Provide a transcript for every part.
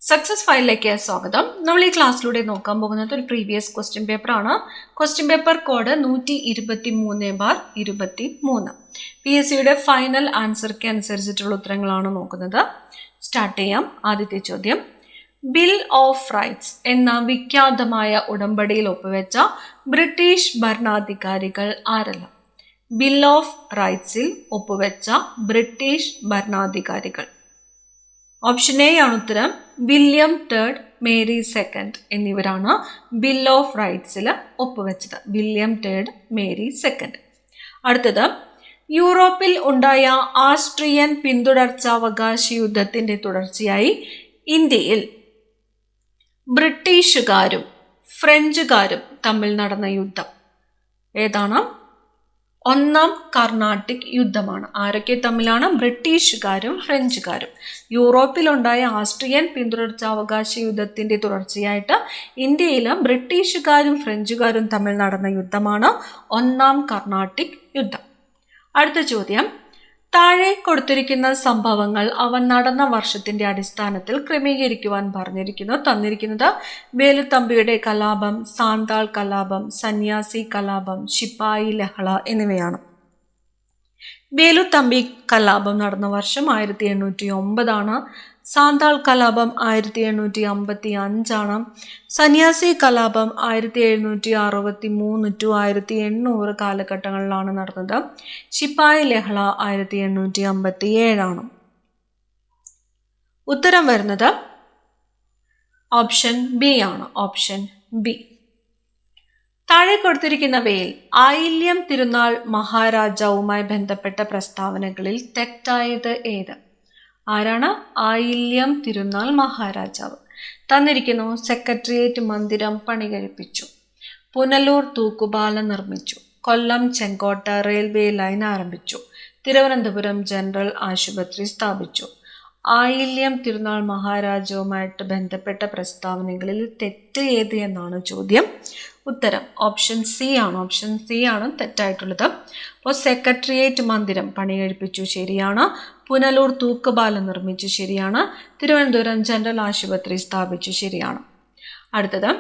Success ഫയലിലേക്ക് സ്വാഗതം. നമ്മൾ ഈ ക്ലാസ്സിലൂടെ നോക്കാൻ പോകുന്നത് ഒരു പ്രീവിയസ് ക്വസ്റ്റ്യൻ പേപ്പർ ആണ്. Question paper code 123/23. PSCയുടെ ഫൈനൽ ആൻസർക്ക് അനുസരിച്ചിട്ടുള്ള ഉത്തരങ്ങളാണ് നോക്കുന്നത്. സ്റ്റാർട്ട് ചെയ്യാം. ആദ്യത്തെ ചോദ്യം, ബിൽ ഓഫ് റൈറ്റ്സ് എന്ന വിഖ്യാതമായ ഉടമ്പടിയിൽ ഒപ്പുവെച്ച ബ്രിട്ടീഷ് ഭരണാധികാരികൾ ആരെല്ലാം? ബിൽ ഓഫ് റൈറ്റ്സിൽ ഒപ്പുവെച്ച ബ്രിട്ടീഷ് ഭരണാധികാരികൾ. ഓപ്ഷൻ എ ആണ് ഉത്തരം. വില്യം തേർഡ്, മേരി സെക്കൻഡ് എന്നിവരാണ് ബിൽ ഓഫ് റൈറ്റ്സിൽ ഒപ്പുവെച്ചത്. William third, Mary second. അടുത്തത്, യൂറോപ്പിൽ ഉണ്ടായ ആസ്ട്രിയൻ പിന്തുടർച്ചാവകാശ യുദ്ധത്തിന്റെ തുടർച്ചയായി ഇന്ത്യയിൽ ബ്രിട്ടീഷുകാരും ഫ്രഞ്ചുകാരും തമ്മിൽ നടന്ന യുദ്ധം ഏതാണ്? ഒന്നാം കർണാട്ടിക് യുദ്ധമാണ്. ആരൊക്കെ തമ്മിലാണ്? ബ്രിട്ടീഷുകാരും ഫ്രഞ്ചുകാരും. യൂറോപ്പിലുണ്ടായ ആസ്ട്രിയൻ പിന്തുടർച്ചാവകാശ യുദ്ധത്തിന്റെ തുടർച്ചയായിട്ട് ഇന്ത്യയിൽ ബ്രിട്ടീഷുകാരും ഫ്രഞ്ചുകാരും തമ്മിൽ നടന്ന യുദ്ധമാണ് ഒന്നാം കർണാട്ടിക് യുദ്ധം. അടുത്ത ചോദ്യം, താഴെ കൊടുത്തിരിക്കുന്ന സംഭവങ്ങൾ അവ നടന്ന വർഷത്തിന്റെ അടിസ്ഥാനത്തിൽ ക്രമീകരിക്കുവാൻ തന്നിരിക്കുന്നത് വേലുത്തമ്പിയുടെ കലാപം, സാന്താൾ കലാപം, സന്യാസി കലാപം, ശിപ്പായി ലഹള എന്നിവയാണ്. വേലുത്തമ്പി കലാപം നടന്ന വർഷം 1809 ആണ്. സാന്താൾ കലാപം 1855 സന്യാസി കലാപം 1763 to 1800 കാലഘട്ടങ്ങളിലാണ് നടന്നത്. ശിപ്പായി ലഹള 1857 ഉത്തരം വരുന്നത് ഓപ്ഷൻ ബി ആണ്. Option B. താഴെ കൊടുത്തിരിക്കുന്നവയിൽ ആയില്യം തിരുനാൾ മഹാരാജാവുമായി ബന്ധപ്പെട്ട പ്രസ്താവനകളിൽ തെറ്റായത് ഏത്? ആരാണ് ആയില്യം തിരുനാൾ മഹാരാജാവ്? തന്നിരിക്കുന്നു. സെക്രട്ടേറിയറ്റ് മന്ദിരം പണികഴിപ്പിച്ചു, പുനലൂർ തൂക്കുപാലം നിർമ്മിച്ചു, കൊല്ലം ചെങ്കോട്ട റെയിൽവേ ലൈൻ ആരംഭിച്ചു, തിരുവനന്തപുരം ജനറൽ ആശുപത്രി സ്ഥാപിച്ചു. ആയില്യം തിരുനാൾ മഹാരാജാവുമായിട്ട് ബന്ധപ്പെട്ട പ്രസ്താവനകളിൽ തെറ്റ് ഏത് എന്നാണ് ചോദ്യം. ഉത്തരം ഓപ്ഷൻ സി ആണ്. ഓപ്ഷൻ സി ആണ് തെറ്റായിട്ടുള്ളത്. അപ്പോൾ സെക്രട്ടേറിയറ്റ് മന്ദിരം പണികഴിപ്പിച്ചു ശരിയാണ്, പുനലൂർ തൂക്കുപാലം നിർമ്മിച്ചു ശരിയാണ്, തിരുവനന്തപുരം ജനറൽ ആശുപത്രി സ്ഥാപിച്ചു ശരിയാണ്. അടുത്തത്,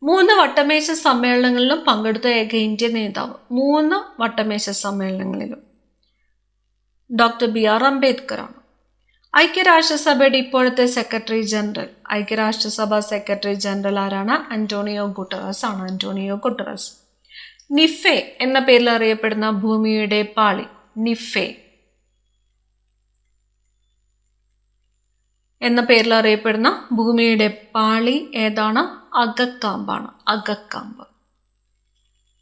3 വട്ടമേശ സമ്മേളനങ്ങളിലും പങ്കെടുത്ത ഏക ഇന്ത്യൻ നേതാവ്. 3 വട്ടമേശ സമ്മേളനങ്ങളിലും ഡോക്ടർ BR അംബേദ്കർ ആണ്. ഐക്യരാഷ്ട്രസഭയുടെ ഇപ്പോഴത്തെ സെക്രട്ടറി ജനറൽ, ഐക്യരാഷ്ട്രസഭ സെക്രട്ടറി ജനറൽ ആരാണ്? അന്റോണിയോ ഗുട്ടറസ് ആണ്. Antonio Guterres. നിഫെ എന്ന പേരിൽ അറിയപ്പെടുന്ന ഭൂമിയുടെ പാളി, നിഫെ എന്ന പേരിൽ അറിയപ്പെടുന്ന ഭൂമിയുടെ പാളി ഏതാണ്? അഗക്കാമ്പാണ്. അഗക്കാമ്പ്.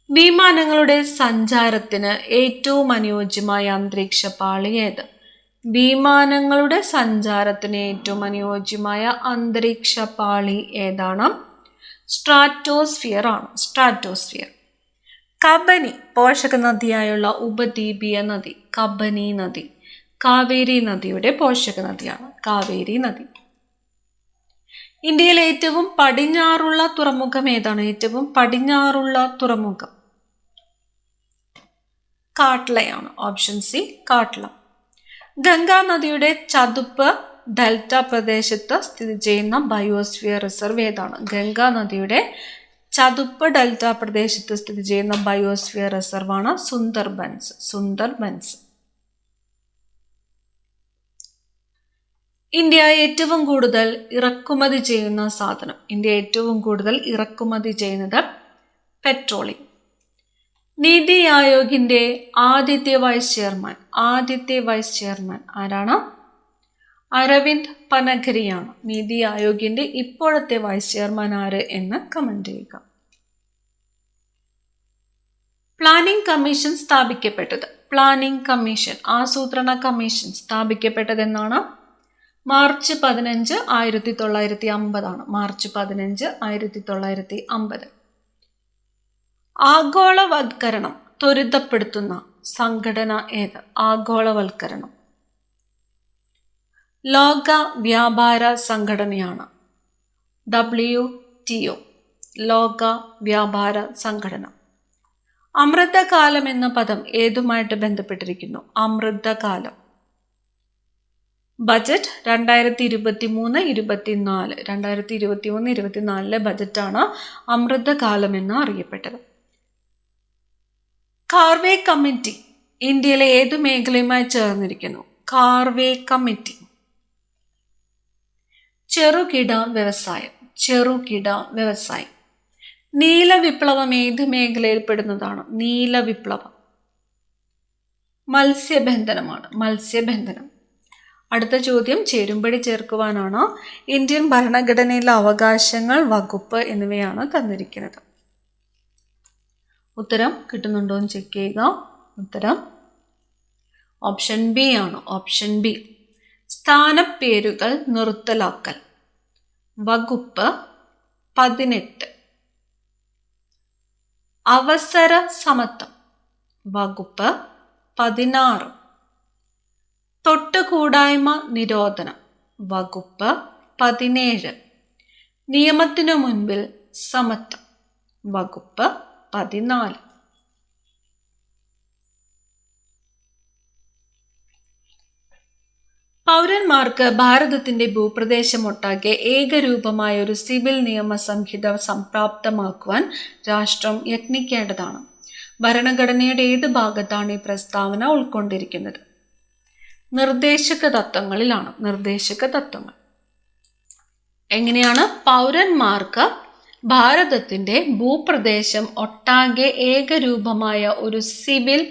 വിമാനങ്ങളുടെ സഞ്ചാരത്തിന് ഏറ്റവും അനുയോജ്യമായ അന്തരീക്ഷ പാളി ഏത്? വിമാനങ്ങളുടെ സഞ്ചാരത്തിന് ഏറ്റവും അനുയോജ്യമായ അന്തരീക്ഷ പാളി ഏതാണ്? സ്ട്രാറ്റോസ്ഫിയർ ആണ്. സ്ട്രാറ്റോസ്ഫിയർ. കബനി പോഷക നദിയായുള്ള ഉപദ്വീപീയ നദി, കബനി നദി കാവേരി നദിയുടെ പോഷക നദിയാണ്. കാവേരി നദി. ഇന്ത്യയിലെ ഏറ്റവും പടിഞ്ഞാറുള്ള തുറമുഖം ഏതാണ്? ഏറ്റവും പടിഞ്ഞാറുള്ള തുറമുഖം കാട്ട്ലയാണ്. Option C Kandla. ഗംഗാ നദിയുടെ ചതുപ്പ് ഡെൽറ്റ പ്രദേശത്ത് സ്ഥിതി ചെയ്യുന്ന ബയോസ്ഫിയർ റിസർവ് ഏതാണ്? ഗംഗാ നദിയുടെ ചതുപ്പ് ഡെൽറ്റ പ്രദേശത്ത് സ്ഥിതി ചെയ്യുന്ന ബയോസ്ഫിയർ റിസർവ് ആണ് സുന്ദർബൻസ്. സുന്ദർബൻസ്. ഇന്ത്യ ഏറ്റവും കൂടുതൽ ഇറക്കുമതി ചെയ്യുന്ന സാധനം. ഇന്ത്യ ഏറ്റവും കൂടുതൽ ഇറക്കുമതി ചെയ്യുന്നത് പെട്രോളിയം. നീതി ആയോഗിന്റെ ആദ്യത്തെ വൈസ് ചെയർമാൻ ആരാണ്? അരവിന്ദ് പനഗരിയാണ്. നീതി ആയോഗിന്റെ ഇപ്പോഴത്തെ വൈസ് ചെയർമാൻ ആര് എന്ന് കമന്റ് ചെയ്യുക. പ്ലാനിംഗ് കമ്മീഷൻ സ്ഥാപിക്കപ്പെട്ടത്. പ്ലാനിംഗ് കമ്മീഷൻ, ആസൂത്രണ കമ്മീഷൻ സ്ഥാപിക്കപ്പെട്ടത് എന്നാണ്? March 15, 1950 March 15, 1950. ആഗോളവൽക്കരണം ത്വരിതപ്പെടുത്തുന്ന സംഘടന ഏത്? ആഗോളവൽക്കരണം ലോക വ്യാപാര സംഘടനയാണ്. WTO, ലോക വ്യാപാര സംഘടന. അമൃതകാലം എന്ന പദം ഏതുമായിട്ട് ബന്ധപ്പെട്ടിരിക്കുന്നു? അമൃതകാലം ബജറ്റ് 2023-24 ബജറ്റാണ് അമൃതകാലം എന്ന് അറിയപ്പെട്ടത്. കാർവേ കമ്മിറ്റി ഇന്ത്യയിലെ ഏതു മേഖലയുമായി ചേർന്നിരിക്കുന്നു? കാർവേ കമ്മിറ്റി ചെറുകിട വ്യവസായം. നീല വിപ്ലവം ഏത് മേഖലയിൽ പെടുന്നതാണ്? നീല വിപ്ലവം മത്സ്യബന്ധനം. അടുത്ത ചോദ്യം ചേരുംപടി ചേർക്കുവാനാണ്. ഇന്ത്യൻ ഭരണഘടനയിലെ അവകാശങ്ങൾ, വകുപ്പ് എന്നിവയാണ് തന്നിരിക്കുന്നത്. ഉത്തരം കിട്ടുന്നുണ്ടോ എന്ന് ചെക്ക് ചെയ്യുക. ഉത്തരം ഓപ്ഷൻ ബി ആണ്. Option B. സ്ഥാനപ്പേരുകൾ നിർത്തലാക്കൽ, വകുപ്പ് 18. അവസര സമത്വം, വകുപ്പ് 16. തൊട്ടുകൂടായ്മ നിരോധനം, വകുപ്പ് 17. നിയമത്തിനു മുൻപിൽ സമത്വം, വകുപ്പ് 14. പൗരന്മാർക്ക് ഭാരതത്തിന്റെ ഭൂപ്രദേശമൊട്ടാകെ ഏകരൂപമായ ഒരു സിവിൽ നിയമ സംഹിത സംപ്രാപ്തമാക്കുവാൻ രാഷ്ട്രം യത്നിക്കേണ്ടതാണ്. ഭരണഘടനയുടെ ഏത് ഭാഗത്താണ് ഈ പ്രസ്താവന ഉൾക്കൊണ്ടിരിക്കുന്നത്? നിർദ്ദേശക തത്വങ്ങളിലാണ്. നിർദ്ദേശക തത്വങ്ങൾ എങ്ങനെയാണ്? പൗരന്മാർക്ക് ഭാരതത്തിന്റെ ഭൂപ്രദേശം ഒട്ടാകെ ഏകരൂപമായ ഒരു സിവിൽ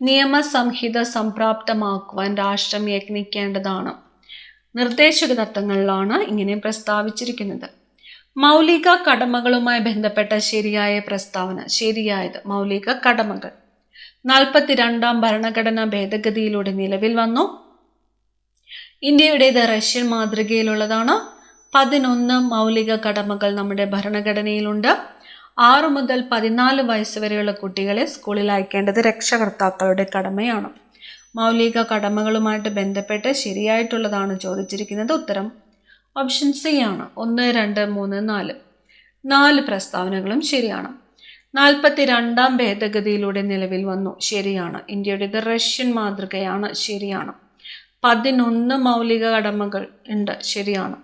നിയമസംഹിത സംപ്രാപ്തമാക്കുവാൻ രാഷ്ട്രം യത്നിക്കേണ്ടതാണ്. നിർദ്ദേശക തത്വങ്ങളിലാണ് ഇങ്ങനെ പ്രസ്താവിച്ചിരിക്കുന്നത്. മൗലിക കടമകളുമായി ബന്ധപ്പെട്ട ശരിയായ പ്രസ്താവന. ശരിയായത് മൗലിക കടമകൾ 42ാം ഭരണഘടനാ ഭേദഗതിയിലൂടെ നിലവിൽ വന്നു. ഇന്ത്യയുടേത് റഷ്യൻ മാതൃകയിലുള്ളതാണ്. 11 മൗലിക കടമകൾ നമ്മുടെ ഭരണഘടനയിലുണ്ട്. 6 മുതൽ 14 വയസ്സ് വരെയുള്ള കുട്ടികളെ സ്കൂളിൽ അയക്കേണ്ടത് രക്ഷകർത്താക്കളുടെ കടമയാണ്. മൗലിക കടമകളുമായിട്ട് ബന്ധപ്പെട്ട് ശരിയായിട്ടുള്ളതാണ് ചോദിച്ചിരിക്കുന്നത്. ഉത്തരം ഓപ്ഷൻ സി ആണ്. 1, 2, 3, 4 4 പ്രസ്താവനകളും ശരിയാണ്. 42ാം ഭേദഗതിയിലൂടെ നിലവിൽ വന്നു. ശരിയാണ്. ഇന്ത്യയുടേത് റഷ്യൻ മാതൃകയാണ്. ശരിയാണ്. 11 മൗലിക കടമകൾ ഉണ്ട്. ശരിയാണ്.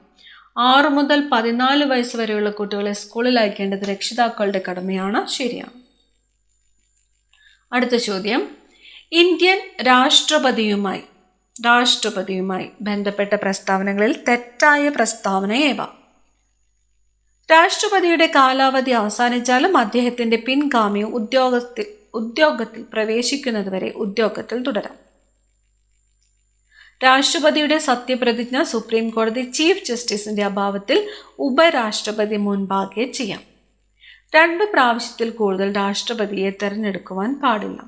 6 മുതൽ 14 വയസ്സ് വരെയുള്ള കുട്ടികളെ സ്കൂളിൽ അയക്കേണ്ടത് രക്ഷിതാക്കളുടെ കടമയാണ്. ശരിയാണ്. അടുത്ത ചോദ്യം, ഇന്ത്യൻ രാഷ്ട്രപതിയുമായി ബന്ധപ്പെട്ട പ്രസ്താവനകളിൽ തെറ്റായ പ്രസ്താവന ഏവ? രാഷ്ട്രപതിയുടെ കാലാവധി അവസാനിച്ചാലും അദ്ദേഹത്തിന്റെ പിൻഗാമി ഉദ്യോഗത്തിൽ പ്രവേശിക്കുന്നതുവരെ ഉദ്യോഗത്തിൽ തുടരാം. രാഷ്ട്രപതിയുടെ സത്യപ്രതിജ്ഞ സുപ്രീം കോടതി ചീഫ് ജസ്റ്റിസിന്റെ അഭാവത്തിൽ ഉപരാഷ്ട്രപതി മുൻപാകെ ചെയ്യാം. 2 പ്രാവശ്യത്തിൽ കൂടുതൽ രാഷ്ട്രപതിയെ തെരഞ്ഞെടുക്കുവാൻ പാടില്ല.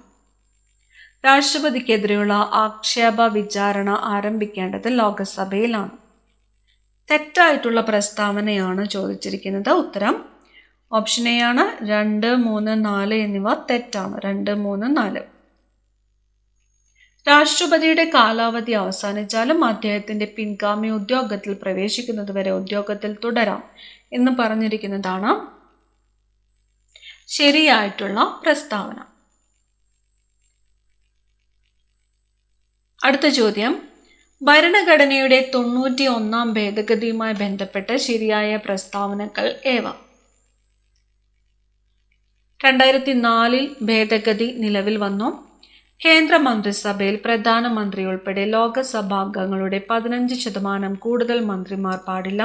രാഷ്ട്രപതിക്കെതിരെയുള്ള ആക്ഷേപ വിചാരണ ആരംഭിക്കേണ്ടത് ലോകസഭയിലാണ്. തെറ്റായിട്ടുള്ള പ്രസ്താവനയാണ് ചോദിച്ചിരിക്കുന്നത്. ഉത്തരം ഓപ്ഷൻ എ ആണ്. 2, 3, 4 എന്നിവ തെറ്റാണ്. 2, 3, 4. രാഷ്ട്രപതിയുടെ കാലാവധി അവസാനിച്ചാലും അദ്ദേഹത്തിന്റെ പിൻഗാമി ഉദ്യോഗത്തിൽ പ്രവേശിക്കുന്നതുവരെ ഉദ്യോഗത്തിൽ തുടരാം എന്ന് പറഞ്ഞിരിക്കുന്നതാണ് ശരിയായിട്ടുള്ള പ്രസ്താവന. അടുത്ത ചോദ്യം, ഭരണഘടനയുടെ 91ാം ഭേദഗതിയുമായി ബന്ധപ്പെട്ട ശരിയായ പ്രസ്താവനകൾ ഏവ? 2004 ഭേദഗതി നിലവിൽ വന്നു. കേന്ദ്ര മന്ത്രിസഭയിൽ പ്രധാനമന്ത്രി ഉൾപ്പെടെ ലോകസഭാംഗങ്ങളുടെ 15% കൂടുതൽ മന്ത്രിമാർ പാടില്ല.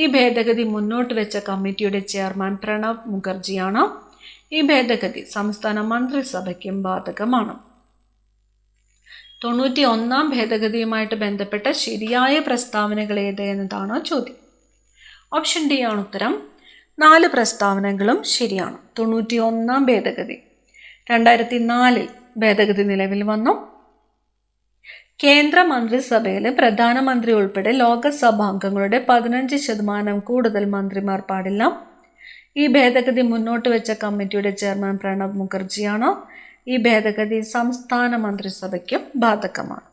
ഈ ഭേദഗതി മുന്നോട്ട് വെച്ച കമ്മിറ്റിയുടെ ചെയർമാൻ പ്രണബ് മുഖർജിയാണ്. ഈ ഭേദഗതി സംസ്ഥാന മന്ത്രിസഭയ്ക്കും ബാധകമാണ്. 91ാം ഭേദഗതിയുമായിട്ട് ബന്ധപ്പെട്ട ശരിയായ പ്രസ്താവനകൾ ഏത് എന്നതാണ് ചോദ്യം. ഓപ്ഷൻ ഡി ആണ് ഉത്തരം. 4 പ്രസ്താവനകളും ശരിയാണ്. 91ാം ഭേദഗതി 2004 ഭേദഗതി നിലവിൽ വന്നു. കേന്ദ്ര മന്ത്രിസഭയിൽ പ്രധാനമന്ത്രി ഉൾപ്പെടെ ലോകസഭാംഗങ്ങളുടെ 15% കൂടുതൽ മന്ത്രിമാർ പാടില്ല. ഈ ഭേദഗതി മുന്നോട്ട് വെച്ച കമ്മിറ്റിയുടെ ചെയർമാൻ പ്രണബ് മുഖർജിയാണ്. ഈ ഭേദഗതി സംസ്ഥാന മന്ത്രിസഭയ്ക്കും ബാധകമാണ്.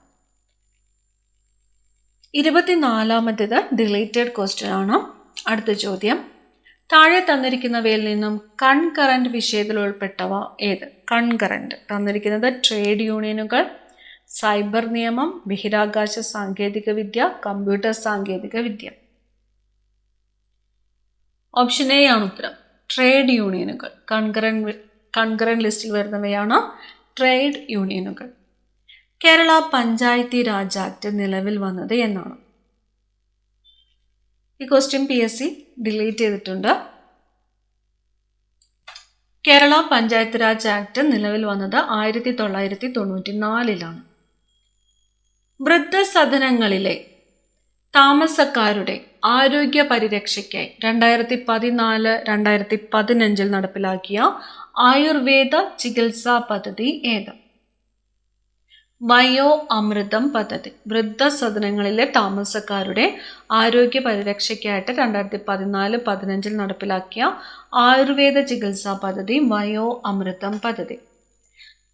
24ാമത്തേത് ഡിലേറ്റഡ് ക്വസ്റ്റ്യൻ ആണ്. അടുത്ത ചോദ്യം, താഴെ തന്നിരിക്കുന്നവയിൽ നിന്നും കൺകറന്റ് വിഷയത്തിൽ ഉൾപ്പെട്ടവ ഏത്? കൺകറന്റ് തന്നിരിക്കുന്നത് ട്രേഡ് യൂണിയനുകൾ, സൈബർ നിയമം, ബഹിരാകാശ സാങ്കേതിക വിദ്യ, കമ്പ്യൂട്ടർ സാങ്കേതിക വിദ്യ. ഓപ്ഷൻ എ ആണ് ഉത്തരം. ട്രേഡ് യൂണിയനുകൾ. കൺകറന്റ് ലിസ്റ്റിൽ വരുന്നവയാണ് ട്രേഡ് യൂണിയനുകൾ. കേരള പഞ്ചായത്തി രാജ് ആക്ട് നിലവിൽ വന്നത് എന്നാണ്? ഈ ക്വസ്റ്റ്യൻ PSC ഡിലീറ്റ് ചെയ്തിട്ടുണ്ട്. കേരള പഞ്ചായത്ത് രാജ് ആക്ട് നിലവിൽ വന്നത് 1994 വൃദ്ധസദനങ്ങളിലെ താമസക്കാരുടെ ആരോഗ്യ പരിരക്ഷയ്ക്കായി 2014-2015 നടപ്പിലാക്കിയ ആയുർവേദ ചികിത്സാ പദ്ധതി ഏത്? വയോ അമൃതം പദ്ധതി. വൃദ്ധസദനങ്ങളിലെ താമസക്കാരുടെ ആരോഗ്യ പരിരക്ഷയ്ക്കായിട്ട് 2014-15 നടപ്പിലാക്കിയ ആയുർവേദ ചികിത്സാ പദ്ധതി വയോ അമൃതം പദ്ധതി.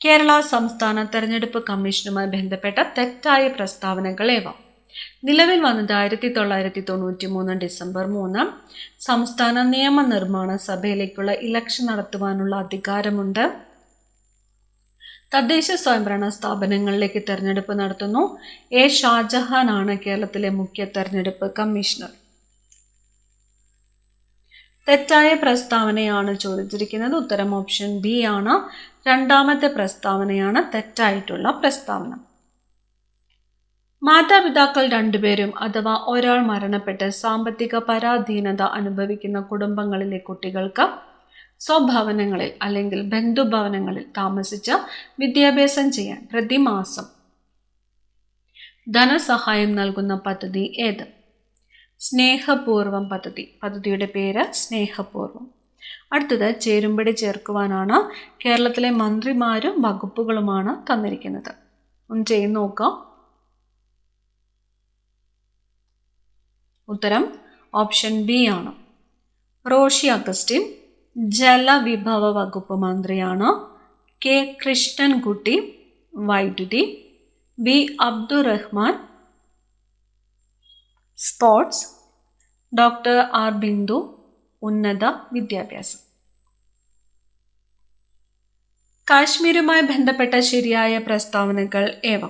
കേരള സംസ്ഥാന തെരഞ്ഞെടുപ്പ് കമ്മീഷനുമായി ബന്ധപ്പെട്ട തെറ്റായ പ്രസ്താവനകൾ ഏവ? നിലവിൽ വന്നത് 1993 ഡിസംബർ 3. സംസ്ഥാന നിയമനിർമ്മാണ സഭയിലേക്കുള്ള ഇലക്ഷൻ നടത്തുവാനുള്ള അധികാരമുണ്ട്. തദ്ദേശ സ്വയംഭരണ സ്ഥാപനങ്ങളിലേക്ക് തെരഞ്ഞെടുപ്പ് നടത്തുന്നു. A. ഷാജഹാൻ ആണ് കേരളത്തിലെ മുഖ്യ തെരഞ്ഞെടുപ്പ് കമ്മീഷണർ. തെറ്റായ പ്രസ്താവനയാണ് ചോദിച്ചിരിക്കുന്നത്. ഉത്തരം ഓപ്ഷൻ B ആണ്. രണ്ടാമത്തെ പ്രസ്താവനയാണ് തെറ്റായിട്ടുള്ള പ്രസ്താവന. മാതാപിതാക്കൾ രണ്ടുപേരും അഥവാ ഒരാൾ മരണപ്പെട്ട് സാമ്പത്തിക പരാധീനത അനുഭവിക്കുന്ന കുടുംബങ്ങളിലെ കുട്ടികൾക്ക് സ്വഭവനങ്ങളിൽ അല്ലെങ്കിൽ ബന്ധുഭവനങ്ങളിൽ താമസിച്ച് വിദ്യാഭ്യാസം ചെയ്യാൻ പ്രതിമാസം ധനസഹായം നൽകുന്ന പദ്ധതി ഏത്? സ്നേഹപൂർവം പദ്ധതി. പദ്ധതിയുടെ പേര് സ്നേഹപൂർവം. അടുത്തത് ചേരുംപടി ചേർക്കുവാനാണ്. കേരളത്തിലെ മന്ത്രിമാരും വകുപ്പുകളുമാണ് തന്നിരിക്കുന്നത്. ഒന്ന് ചെയ്ത് നോക്കാം. ഉത്തരം ഓപ്ഷൻ B ആണ്. റോഷി അഗസ്റ്റിൻ ജലവിഭവ വകുപ്പ് മന്ത്രിയാണ്. K. കൃഷ്ണൻകുട്ടി വൈദ്യുതി. B. Abdurahman sports. Doctor R. Bindu ഉന്നത വിദ്യാഭ്യാസം. കാശ്മീരുമായി ബന്ധപ്പെട്ട ശരിയായ പ്രസ്താവനകൾ ഏവ?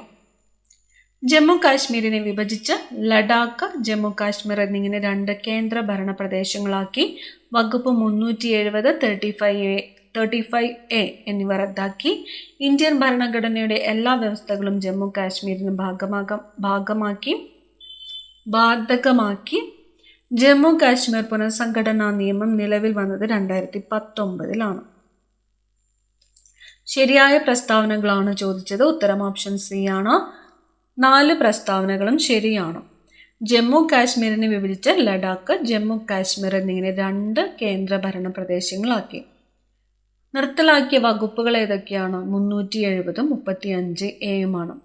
ജമ്മു കാശ്മീരിനെ വിഭജിച്ച് ലഡാക്ക്, ജമ്മു കാശ്മീർ എന്നിങ്ങനെ 2 കേന്ദ്ര ഭരണ പ്രദേശങ്ങളാക്കി. വകുപ്പ് 370, 35A എന്നിവ റദ്ദാക്കി. ഇന്ത്യൻ ഭരണഘടനയുടെ എല്ലാ വ്യവസ്ഥകളും ജമ്മു കാശ്മീരിന് ബാധകമാക്കി. ജമ്മു കാശ്മീർ പുനഃസംഘടനാ നിയമം നിലവിൽ വന്നത് 2019 ശരിയായ പ്രസ്താവനകളാണ് ചോദിച്ചത്. ഉത്തരം ഓപ്ഷൻ C ആണ്. 4 പ്രസ്താവനകളും ശരിയാണ്. ജമ്മു കാശ്മീരിനെ വിഭജിച്ച് ലഡാക്ക്, ജമ്മു കാശ്മീർ എന്നിങ്ങനെ 2 കേന്ദ്ര ഭരണ പ്രദേശങ്ങളാക്കി. നിർത്തലാക്കിയ വകുപ്പുകൾ ഏതൊക്കെയാണ്? 370, 35A.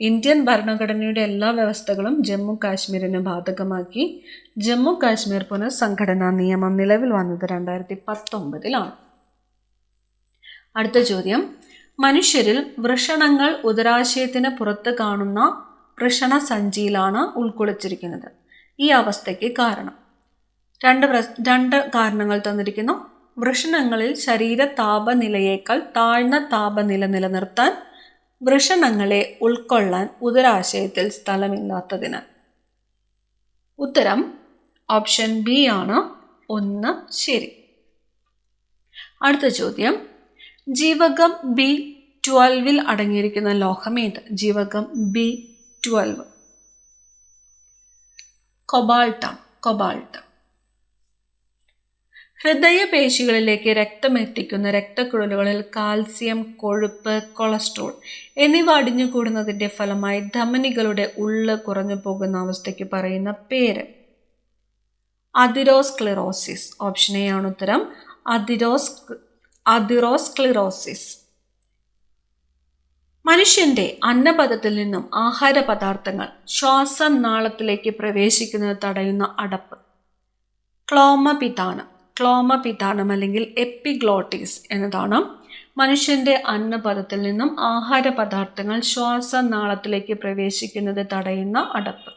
ഇന്ത്യൻ ഭരണഘടനയുടെ എല്ലാ വ്യവസ്ഥകളും ജമ്മു കാശ്മീരിന് ബാധകമാക്കി. ജമ്മു കാശ്മീർ പുനഃസംഘടനാ നിയമം നിലവിൽ വന്നത് 2019 അടുത്ത ചോദ്യം. മനുഷ്യരിൽ വൃഷണങ്ങൾ ഉദരാശയത്തിന് പുറത്ത് കാണുന്ന വൃഷണസഞ്ചിയിലാണ് ഉൾക്കൊള്ളിച്ചിരിക്കുന്നത്. ഈ അവസ്ഥയ്ക്ക് കാരണം? 2 കാരണങ്ങൾ തന്നിരിക്കുന്നു. വൃഷണങ്ങളിൽ ശരീര താപനിലയേക്കാൾ താഴ്ന്ന താപനില നിലനിർത്താൻ, വൃഷണങ്ങളെ ഉൾക്കൊള്ളാൻ ഉദരാശയത്തിൽ സ്ഥലമില്ലാത്തതിനാൽ. ഉത്തരം ഓപ്ഷൻ B ആണ്. 1 ശരി. അടുത്ത ചോദ്യം. ജീവകം B12 അടങ്ങിയിരിക്കുന്ന ലോഹം ഏത്? ജീവകം B12 കൊബാൾട്ട്. ഹൃദയപേശികളിലേക്ക് രക്തം എത്തിക്കുന്ന രക്തക്കുഴലുകളിൽ കാൽസ്യം, കൊഴുപ്പ്, കൊളസ്ട്രോൾ എന്നിവ അടിഞ്ഞുകൂടുന്നതിൻ്റെ ഫലമായി ധമനികളുടെ ഉള്ള് കുറഞ്ഞു പോകുന്ന അവസ്ഥയ്ക്ക് പറയുന്ന പേര്? അതിറോസ്ക്ലിറോസിസ്. ഓപ്ഷൻ A ആണ് ഉത്തരം. അതിറോസ്ക്ലിറോസിസ്. മനുഷ്യന്റെ അന്നപഥത്തിൽ നിന്നും ആഹാര പദാർത്ഥങ്ങൾ ശ്വാസനാളത്തിലേക്ക് പ്രവേശിക്കുന്നത് തടയുന്ന അടപ്പ്? ക്ലോമപിതാനം അല്ലെങ്കിൽ എപ്പിഗ്ലോട്ടിസ് എന്നതാണ് മനുഷ്യന്റെ അന്നപഥത്തിൽ നിന്നും ആഹാര പദാർത്ഥങ്ങൾ ശ്വാസനാളത്തിലേക്ക് പ്രവേശിക്കുന്നത് തടയുന്ന അടപ്പ്.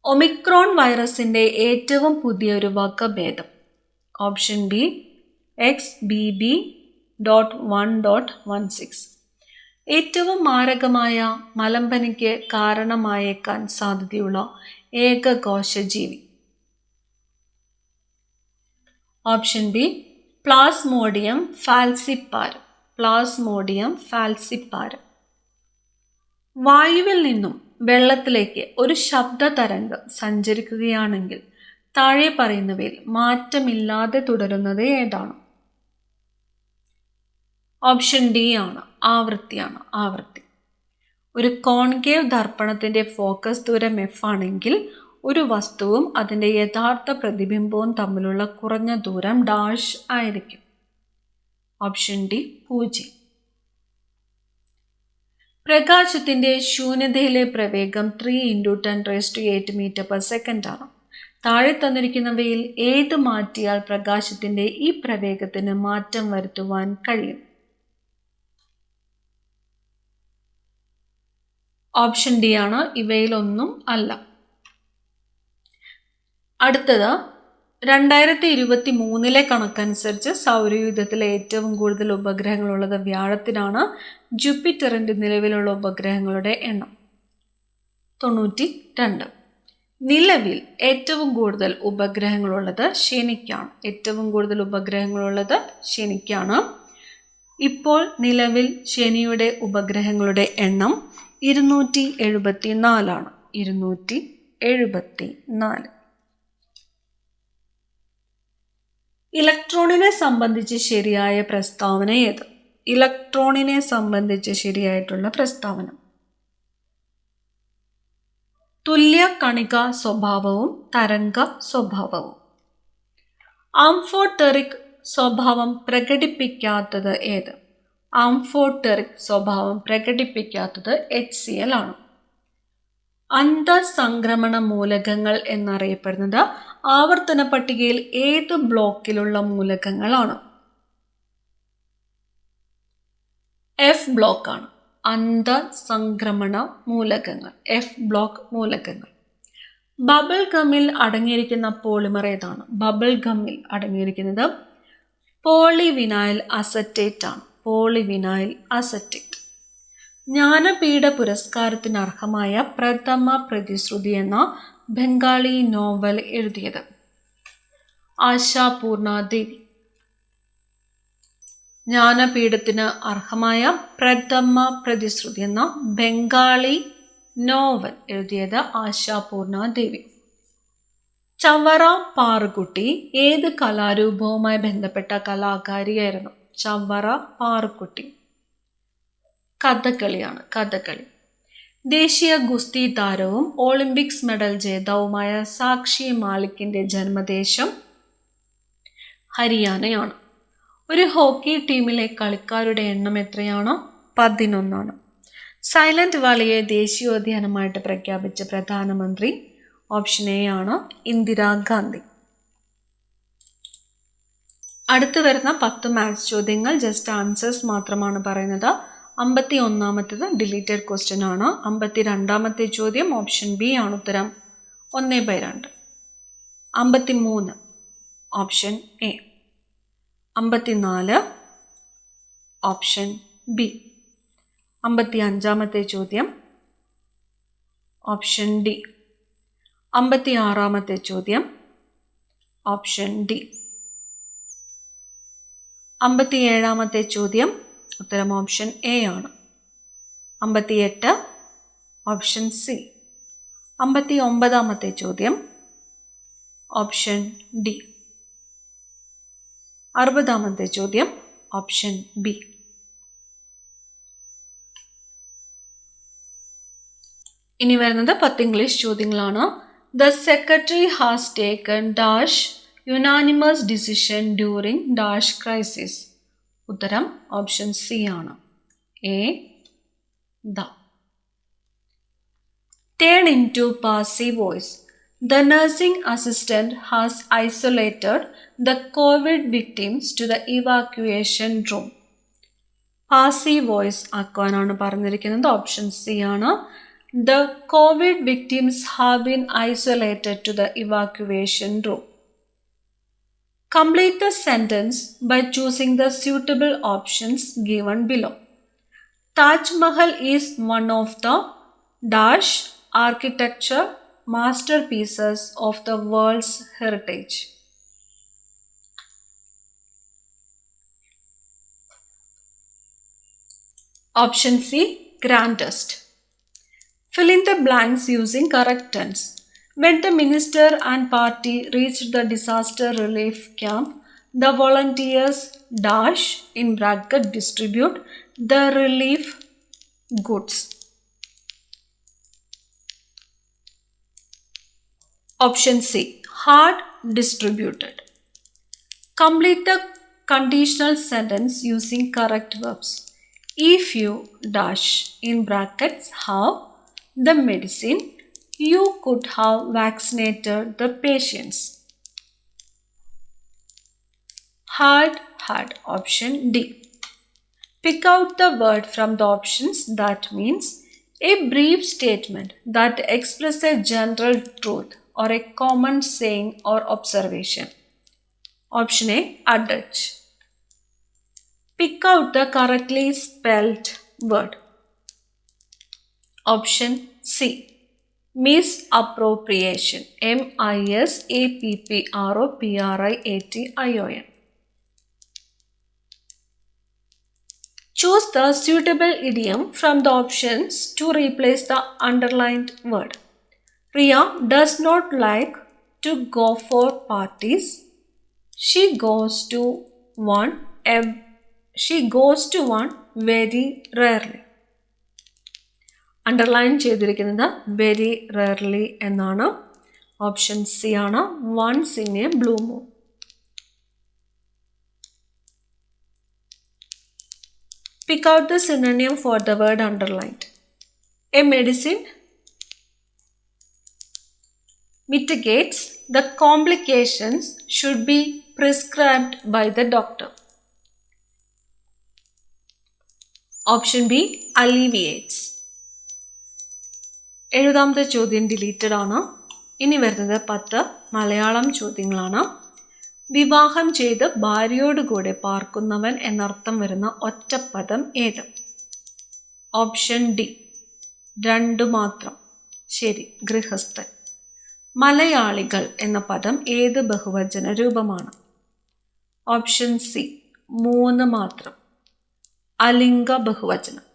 ഒമിക്രോൺ വൈറസിന്റെ ഏറ്റവും പുതിയൊരു വകഭേദം? Option B XBB.1.16. ഏറ്റവും മാരകമായ മലമ്പനിക്ക് കാരണമായേക്കാൻ സാധ്യതയുള്ള ഏകകോശജീവി. Option B plasmodium falciparum. Plasmodium falciparum. വായുവിൽ നിന്നും വെള്ളത്തിലേക്ക് ഒരു ശബ്ദ തരംഗം സഞ്ചരിക്കുകയാണെങ്കിൽ താഴെ പറയുന്നവയിൽ മാറ്റമില്ലാതെ തുടരുന്നത് ഏതാണ്? ഓപ്ഷൻ ഡി ആണ്, ആവൃത്തിയാണ്. ആവൃത്തി. ഒരു കോൺകേവ് ദർപ്പണത്തിന്റെ ഫോക്കസ് ദൂരം എഫ് ആണെങ്കിൽ ഒരു വസ്തുവും അതിന്റെ യഥാർത്ഥ പ്രതിബിംബവും തമ്മിലുള്ള കുറഞ്ഞ ദൂരം ഡാഷ് ആയിരിക്കും. Option D 0. പ്രകാശത്തിന്റെ ശൂന്യതയിലെ പ്രവേഗം 3 × 10⁸ m/s ആണ്. താഴെ തന്നിരിക്കുന്നവയിൽ ഏത് മാറ്റിയാൽ പ്രകാശത്തിന്റെ ഈ പ്രവേഗത്തിന് മാറ്റം വരുത്തുവാൻ കഴിയും? ഓപ്ഷൻ ഡി ആണ്, ഇവയിലൊന്നും അല്ല. അടുത്തത് 2023 കണക്കനുസരിച്ച് സൗരയൂഥത്തിലെ ഏറ്റവും കൂടുതൽ ഉപഗ്രഹങ്ങളുള്ളത് വ്യാഴത്തിനാണ്. ജൂപ്പിറ്ററിന്റെ നിലവിലുള്ള ഉപഗ്രഹങ്ങളുടെ എണ്ണം 92. നിലവിൽ ഏറ്റവും കൂടുതൽ ഉപഗ്രഹങ്ങളുള്ളത് ശനിക്കാണ്. ഏറ്റവും കൂടുതൽ ഉപഗ്രഹങ്ങളുള്ളത് ശനിക്കാണ്. ഇപ്പോൾ നിലവിൽ ശനിയുടെ ഉപഗ്രഹങ്ങളുടെ എണ്ണം 274 ആണ്. 274. ഇലക്ട്രോണിനെ സംബന്ധിച്ച് ശരിയായ പ്രസ്താവന ഏത്? ഇലക്ട്രോണിനെ സംബന്ധിച്ച് ശരിയായിട്ടുള്ള പ്രസ്താവന: തുല്യ കണിക സ്വഭാവവും തരംഗ സ്വഭാവവും. ആംഫോടെറിക് സ്വഭാവം പ്രകടിപ്പിക്കാത്തത് ഏത്? ആംഫോടെറിക് സ്വഭാവം പ്രകടിപ്പിക്കാത്തത് HCl ആണ്. അന്തഃസംക്രമണ മൂലകങ്ങൾ എന്നറിയപ്പെടുന്നത് ആവർത്തന പട്ടികയിൽ ഏത് ബ്ലോക്കിലുള്ള മൂലകങ്ങളാണ്? എഫ് ബ്ലോക്കാണ്. അന്തഃസംക്രമണ മൂലകങ്ങൾ എഫ് ബ്ലോക്ക് മൂലകങ്ങൾ. ബബിൾ ഗമ്മിൽ അടങ്ങിയിരിക്കുന്ന പോളിമർ ഏതാണ്? ബബിൾ ഗമ്മിൽ അടങ്ങിയിരിക്കുന്നത് പോളിവിനൈൽ അസറ്റേറ്റ് ആണ്. Polyvinyl acetate. ജ്ഞാനപീഠ പുരസ്കാരത്തിന് അർഹമായ പ്രഥമ പ്രതിശ്രുതി എന്ന ബംഗാളി നോവൽ എഴുതിയത്? ആശാപൂർണ ദേവി. ജ്ഞാനപീഠത്തിന് അർഹമായ പ്രഥമ പ്രതിശ്രുതി എന്ന ബംഗാളി നോവൽ എഴുതിയത് ആശാപൂർണ ദേവി. ചവറ പാറുക്കുട്ടി ഏത് കലാരൂപവുമായി ബന്ധപ്പെട്ട കലാകാരിയായിരുന്നു? ചവറ പാറുക്കുട്ടി കഥകളിയാണ്. കഥകളി. ദേശീയ ഗുസ്തി താരവും ഒളിമ്പിക്സ് മെഡൽ ജേതാവുമായ സാക്ഷി മാലിക്കിന്റെ ജന്മദേശം ഹരിയാനയാണ്. ഒരു ഹോക്കി ടീമിലെ കളിക്കാരുടെ എണ്ണം എത്രയാണ്? 11 ആണ്. സൈലന്റ് വാലിയെ ദേശീയോദ്യാനമായിട്ട് പ്രഖ്യാപിച്ച പ്രധാനമന്ത്രി? ഓപ്ഷൻ എ ആണ്, ഇന്ദിരാഗാന്ധി. അടുത്ത് വരുന്ന 10 മാത്സ് ചോദ്യങ്ങൾ ജസ്റ്റ് ആൻസേഴ്സ് മാത്രമാണ് പറയുന്നത്. 51ാമത്തേത് ഡിലീറ്റഡ് ക്വസ്റ്റ്യൻ ആണ്. 52ാമത്തെ ചോദ്യം ഓപ്ഷൻ ബി ആണ് ഉത്തരം, 1/2. 53 ഓപ്ഷൻ എ. 54 option B. 55ാമത്തെ ചോദ്യം ഓപ്ഷൻ ഡി. 56ാമത്തെ ചോദ്യം ഓപ്ഷൻ ഡി. 57ാമത്തെ ചോദ്യം ഉത്തരം ഓപ്ഷൻ എ ആണ്. 58 ഓപ്ഷൻ സി. 59ാമത്തെ ചോദ്യം ഓപ്ഷൻ ഡി. 60ാമത്തെ ചോദ്യം ഓപ്ഷൻ ബി. ഇനി വരുന്നത് 10 ഇംഗ്ലീഷ് ചോദ്യങ്ങളാണ്. The secretary has taken dash unanimous decision during dash crisis. ഉത്തരം ഓപ്ഷൻ സി ആണ്, A. The. Turn into passive voice. The nursing assistant has isolated the COVID victims to the evacuation room. Passive voice ആക്കുവാനാണ് പറഞ്ഞിരിക്കുന്നത്. Option C ആണ്. The COVID victims have been isolated to the evacuation room. Complete the sentence by choosing the suitable options given below. Taj Mahal is one of the dash architecture masterpieces of the world's heritage. Option C, grandest. Fill in the blanks using correct tense. When the minister and party reached the disaster relief camp, the volunteers dash in bracket distribute the relief goods. Option C, hard distributed. Complete the conditional sentence using correct verbs. If you dash in brackets have the medicine, you could have vaccinated the patients. Had. Option D. Pick out the word from the options that means a brief statement that expresses a general truth or a common saying or observation. Option A, adage. Pick out the correctly spelled word. Option C, misappropriation. misappropriation. Choose the suitable idiom from the options to replace the underlined word. Riya does not like to go for parties. She goes to one very rarely. Underline ചെയ്തിരിക്കുന്നത് very rarely എന്നാണ്. Option C ആണ്, once in a blue moon. Pick out the synonym for the word underlined. A medicine mitigates the complications should be prescribed by the doctor. Option B, alleviates. എഴുതാമത്തെ ചോദ്യം deleted ആണ്. ഇനി വരുന്നത് 10 മലയാളം ചോദ്യങ്ങളാണ്. വിവാഹം ചെയ്ത് ഭാര്യയോടുകൂടെ പാർക്കുന്നവൻ എന്നർത്ഥം വരുന്ന ഒറ്റപ്പദം ഏത്? ഓപ്ഷൻ ഡി, രണ്ടു മാത്രം. ശരി, ഗൃഹസ്ഥൻ. മലയാളികൾ എന്ന പദം ഏത് ബഹുവചന രൂപമാണ്? ഓപ്ഷൻ സി, മൂന്ന് മാത്രം. അലിംഗ ബഹുവചനം.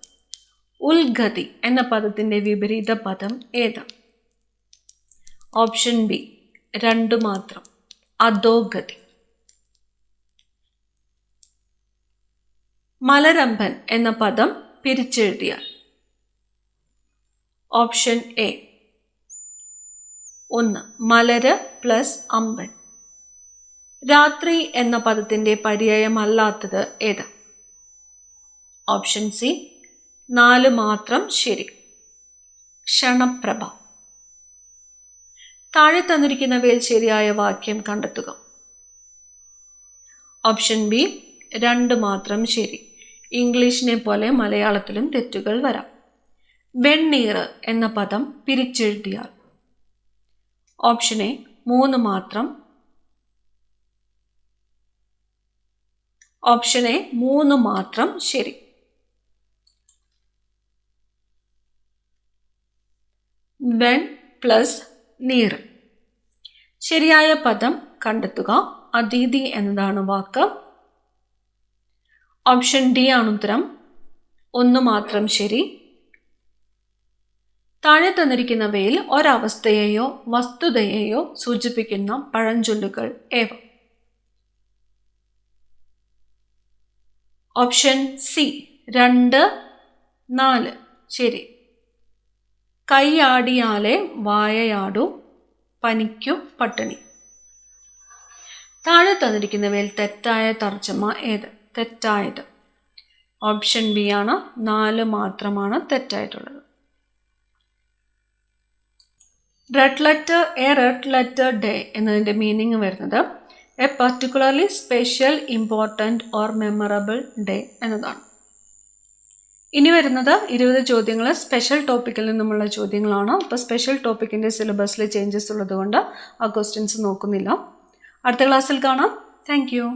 ഉൽഗതി എന്ന പദത്തിൻ്റെ വിപരീത പദം ഏത്? ഓപ്ഷൻ ബി, രണ്ടു മാത്രം. അധോഗതി. മലരമ്പൻ എന്ന പദം പിരിച്ചെഴുതിയാൽ? ഓപ്ഷൻ എ, 1 മലര് പ്ലസ് അമ്പൻ. രാത്രി എന്ന പദത്തിൻ്റെ പര്യായമല്ലാത്തത് ഏത്? ഓപ്ഷൻ സി, 4 മാത്രം. ശരി, ക്ഷണപ്രഭ. താഴെ തന്നിരിക്കുന്നവയിൽ ശരിയായ വാക്യം കണ്ടെത്തുക. ഓപ്ഷൻ ബി, 2 മാത്രം. ശരി. ഇംഗ്ലീഷിനെ പോലെ മലയാളത്തിലും തെറ്റുകൾ വരാം. വെണ്ണീർ എന്ന പദം പിരിച്ചെഴുതിയാൽ? ഓപ്ഷൻ എ, 3 മാത്രം. ഓപ്ഷൻ എ, 3 മാത്രം. ശരി. വെൺ പ്ലസ് നീർ. ശരിയായ പദം കണ്ടെത്തുക. അതീതി എന്നതാണ് വാക്ക്. ഓപ്ഷൻ ഡി ആണ് ഉത്തരം. 1 മാത്രം ശരി. താഴെ തന്നിരിക്കുന്നവയിൽ ഒരവസ്ഥയെയോ വസ്തുതയെയോ സൂചിപ്പിക്കുന്ന പഴഞ്ചൊല്ലുകൾ ഏവ? Option C, 2, 4. ശരി. കൈയാടിയാലേ വായയാടൂ, പനിക്കു പട്ടിണി. താഴെ തന്നിരിക്കുന്നവയിൽ തെറ്റായ തർജ്ജമ ഏത്? തെറ്റായത് ഓപ്ഷൻ ബി ആണ്. 4 മാത്രമാണ് തെറ്റായിട്ടുള്ളത്. Red letter, a red letter day എന്നതിൻ്റെ മീനിങ് വരുന്നത് a particularly special, important or memorable day എന്നതാണ്. ഇനി വരുന്നത് 20 ചോദ്യങ്ങൾ സ്പെഷ്യൽ ടോപ്പിക്കിൽ നിന്നുമുള്ള ചോദ്യങ്ങളാണ്. അപ്പോൾ സ്പെഷ്യൽ ടോപ്പിക്കിൻ്റെ സിലബസിൽ ചേഞ്ചസ് ഉള്ളതുകൊണ്ട് ആ ക്വസ്റ്റ്യൻസ് നോക്കുന്നില്ല. അടുത്ത ക്ലാസ്സിൽ കാണാം. Thank you.